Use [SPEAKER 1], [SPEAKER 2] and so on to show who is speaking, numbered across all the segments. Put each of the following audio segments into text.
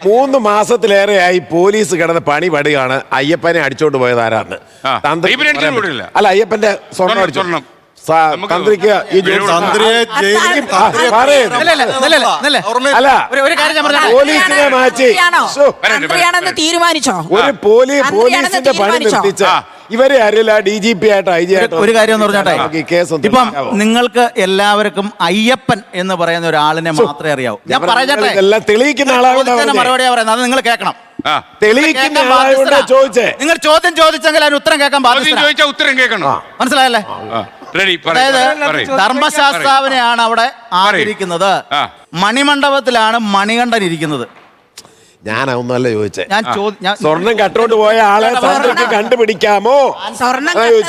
[SPEAKER 1] 3 മാസത്തിലേറെയായി police കിടന്ന് പണി പടുകയാണ് അയ്യപ്പനെ അടിച്ചോണ്ട് പോയത് ആരാന്ന്. അല്ല, അയ്യപ്പന്റെ സ്വർണ്ണം അടിച്ചു. തന്ത്രിക്ക് ഈ പോലീസിനെ മാറ്റി
[SPEAKER 2] തീരുമാനിച്ചോ?
[SPEAKER 1] ഒരു പോലീസിന്റെ പണി നിർത്തിച്ച ഇവരെ അറിയില്ല. DGP ആയിട്ട് IG ആയിട്ട്
[SPEAKER 3] ഒരു കാര്യം എന്ന് പറഞ്ഞോട്ടെ, ഇപ്പം നിങ്ങൾക്ക് എല്ലാവർക്കും അയ്യപ്പൻ എന്ന് പറയുന്ന ഒരാളിനെ മാത്രമേ അറിയാവൂ. ഞാൻ പറയട്ടെ,
[SPEAKER 1] എല്ലാം തെളിയിക്കുന്ന ആളാണ്
[SPEAKER 3] മറുപടിയാ പറയുന്നത്. അത് നിങ്ങൾ കേൾക്കണം.
[SPEAKER 1] തെളിയിക്കുന്ന ആളായോണ്ട് ചോദിച്ചേ.
[SPEAKER 3] നിങ്ങൾ ചോദ്യം ചോദിച്ചെങ്കിൽ അതിന് ഉത്തരം കേൾക്കാൻ
[SPEAKER 4] കേൾക്കണം.
[SPEAKER 3] മനസ്സിലായല്ലേ? അതായത് ധർമ്മശാസ്താവിനെയാണ് അവിടെ ആദരിക്കുന്നത്. മണിമണ്ഡപത്തിലാണ് മണികണ്ഠൻ ഇരിക്കുന്നത്.
[SPEAKER 1] ഞാൻ ഒന്നല്ല ചോദിച്ചേ.
[SPEAKER 3] ഞാൻ
[SPEAKER 1] സ്വർണം കട്ടോണ്ട് പോയ ആളെ തന്ത്രിക്ക് കണ്ടുപിടിക്കാമോ?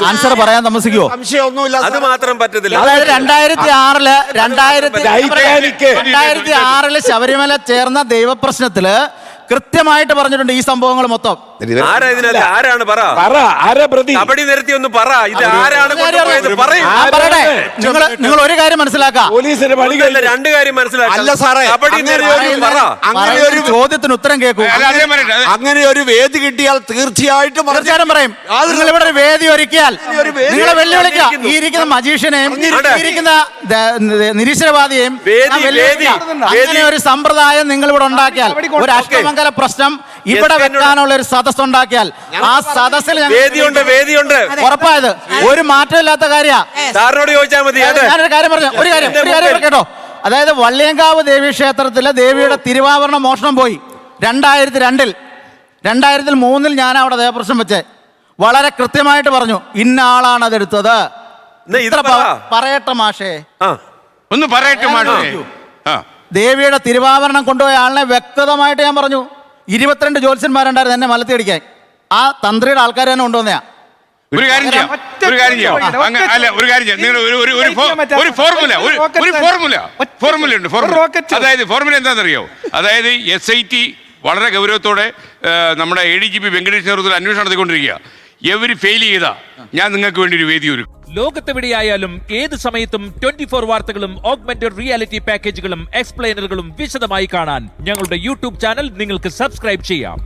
[SPEAKER 3] ആൻസർ പറയാൻ താമസിക്കുവോ?
[SPEAKER 1] സംശയമൊന്നുമില്ല.
[SPEAKER 5] അത് മാത്രം പറ്റത്തില്ല.
[SPEAKER 3] അതായത് 2006 ശബരിമല ചേർന്ന ദൈവപ്രശ്നത്തില് കൃത്യമായിട്ട് പറഞ്ഞിട്ടുണ്ട് ഈ സംഭവങ്ങൾ മൊത്തം.
[SPEAKER 5] ആരാണ് കബഡി നിരത്തി ഒന്ന് പറ. ഇത് ആരാണ്?
[SPEAKER 3] നിങ്ങൾ ഒരു കാര്യം മനസ്സിലാക്കാം.
[SPEAKER 1] പോലീസിന്റെ പണികളില്ല.
[SPEAKER 5] 2 കാര്യം മനസ്സിലാക്കാം.
[SPEAKER 3] ചോദ്യത്തിന് ഉത്തരം കേൾക്കൂ.
[SPEAKER 6] അങ്ങനെ ഒരു വേദി കിട്ടിയാൽ തീർച്ചയായിട്ടും
[SPEAKER 3] പറയും. നിങ്ങൾ ഇവിടെ ഒരു വേദി ഒരുക്കിയാൽ നിങ്ങളെ വെല്ലുവിളിക്കുക. ഈ ഇരിക്കുന്ന മജീഷ്യനെയും ഇരിക്കുന്ന നിരീശ്വരവാദിയെയും അങ്ങനെ ഒരു സമ്പ്രദായം നിങ്ങൾ ഇവിടെ ഉണ്ടാക്കിയാൽ, ഒരു അഷ്ടമംഗല പ്രശ്നം ഇവിടെ വെക്കാനുള്ള ഒരു സദസ് ഉണ്ടാക്കിയാൽ ആ സദസ്സിൽ ഉറപ്പായത് ഒരു മാറ്റമില്ലാത്ത
[SPEAKER 5] കാര്യമാണ്. ചോദിച്ചാൽ മതി.
[SPEAKER 3] ഞാനൊരു കാര്യം പറഞ്ഞു. ഒരു കാര്യം കേട്ടോ. അതായത് വള്ളിയങ്കാവ് ദേവീ ക്ഷേത്രത്തിലെ ദേവിയുടെ തിരുവാഭരണ മോഷണം പോയി 2002-ൽ. 2003-ൽ ഞാൻ അവിടെ ദേവപ്രശ്നം വെച്ചേ വളരെ കൃത്യമായിട്ട് പറഞ്ഞു ഇന്ന ആളാണ് അതെടുത്തത്. പറയട്ടെ മാഷേ,
[SPEAKER 4] ഒന്ന് പറയട്ടെ മാഷേ.
[SPEAKER 3] ദേവിയുടെ തിരുവാഭരണം കൊണ്ടുപോയ ആളിനെ വ്യക്തമായിട്ട് ഞാൻ പറഞ്ഞു. 22 ജ്യോത്സ്യന്മാരുണ്ടായിരുന്നു എന്നെ മലത്തി അടിക്കാൻ. ആ തന്ത്രിയുടെ ആൾക്കാർ തന്നെ കൊണ്ടുവന്നയാ.
[SPEAKER 4] ഒരു കാര്യം ചെയ്യാം. അതായത് ഫോർമുല എന്താണെന്നറിയോ? അതായത് SIT വളരെ ഗൗരവത്തോടെ നമ്മുടെ ADGP വെങ്കടേഷ് നേതൃത്വത്തിൽ അന്വേഷണം നടത്തിക്കൊണ്ടിരിക്കുക. എവര് ഫെയിൽ ചെയ്താ ഞാൻ നിങ്ങൾക്ക് വേണ്ടി ഒരു വേദി ഒരുക്കും.
[SPEAKER 7] ലോകത്തെവിടെയായാലും ഏത് സമയത്തും 24 വാർത്തകളും ഓഗ്മെന്റഡ് റിയാലിറ്റി പാക്കേജുകളും എക്സ്പ്ലെയിനറുകളും വിശദമായി കാണാൻ ഞങ്ങളുടെ YouTube ചാനൽ നിങ്ങൾക്ക് സബ്സ്ക്രൈബ് ചെയ്യാം.